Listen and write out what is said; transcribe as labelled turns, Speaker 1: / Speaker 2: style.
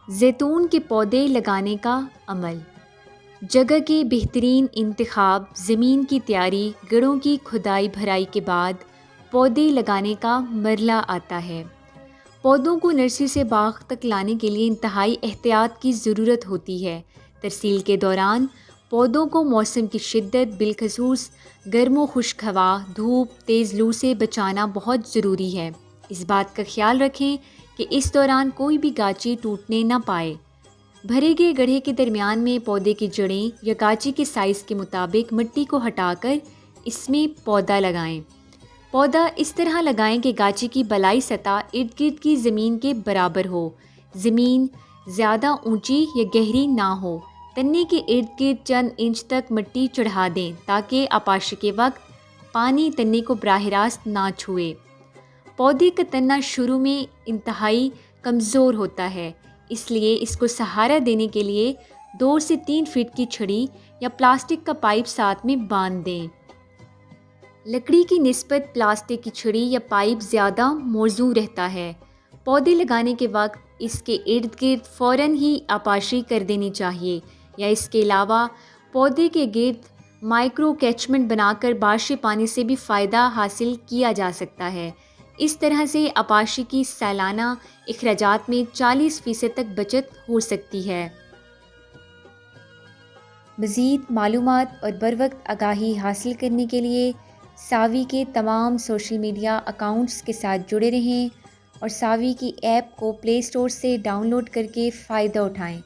Speaker 1: زیتون کے پودے لگانے کا عمل۔ جگہ کے بہترین انتخاب، زمین کی تیاری، گڑھوں کی کھدائی بھرائی کے بعد پودے لگانے کا مرحلہ آتا ہے۔ پودوں کو نرسری سے باغ تک لانے کے لیے انتہائی احتیاط کی ضرورت ہوتی ہے۔ ترسیل کے دوران پودوں کو موسم کی شدت، بالخصوص گرم و خشک ہوا، دھوپ، تیز لو سے بچانا بہت ضروری ہے۔ اس بات کا خیال رکھیں کہ اس دوران کوئی بھی گاچی ٹوٹنے نہ پائے۔ بھرے گئے گڑھے کے درمیان میں پودے کی جڑیں یا گاچی کے سائز کے مطابق مٹی کو ہٹا کر اس میں پودا لگائیں۔ پودا اس طرح لگائیں کہ گاچی کی بالائی سطح ارد گرد کی زمین کے برابر ہو۔ زمین زیادہ اونچی یا گہری نہ ہو۔ تنے کے ارد گرد چند انچ تک مٹی چڑھا دیں تاکہ آپاشی کے وقت پانی تنے کو براہ راست نہ چھوئے۔ پودے کا تنا شروع میں انتہائی کمزور ہوتا ہے، اس لیے اس کو سہارا دینے کے لیے 2 سے 3 فٹ کی چھڑی یا پلاسٹک کا پائپ ساتھ میں باندھ دیں۔ لکڑی کی نسبت پلاسٹک کی چھڑی یا پائپ زیادہ موزوں رہتا ہے۔ پودے لگانے کے وقت اس کے ارد گرد فوراً ہی آپاشی کر دینی چاہیے، یا اس کے علاوہ پودے کے گرد مائکرو کیچمنٹ بنا کر بارشی پانی سے بھی فائدہ حاصل کیا جا سکتا ہے۔ اس طرح سے آپاشی کی سالانہ اخراجات میں 40% تک بچت ہو سکتی ہے۔ مزید معلومات اور بروقت آگاہی حاصل کرنے کے لیے ساوی کے تمام سوشل میڈیا اکاؤنٹس کے ساتھ جڑے رہیں اور ساوی کی ایپ کو پلے اسٹور سے ڈاؤن لوڈ کر کے فائدہ اٹھائیں۔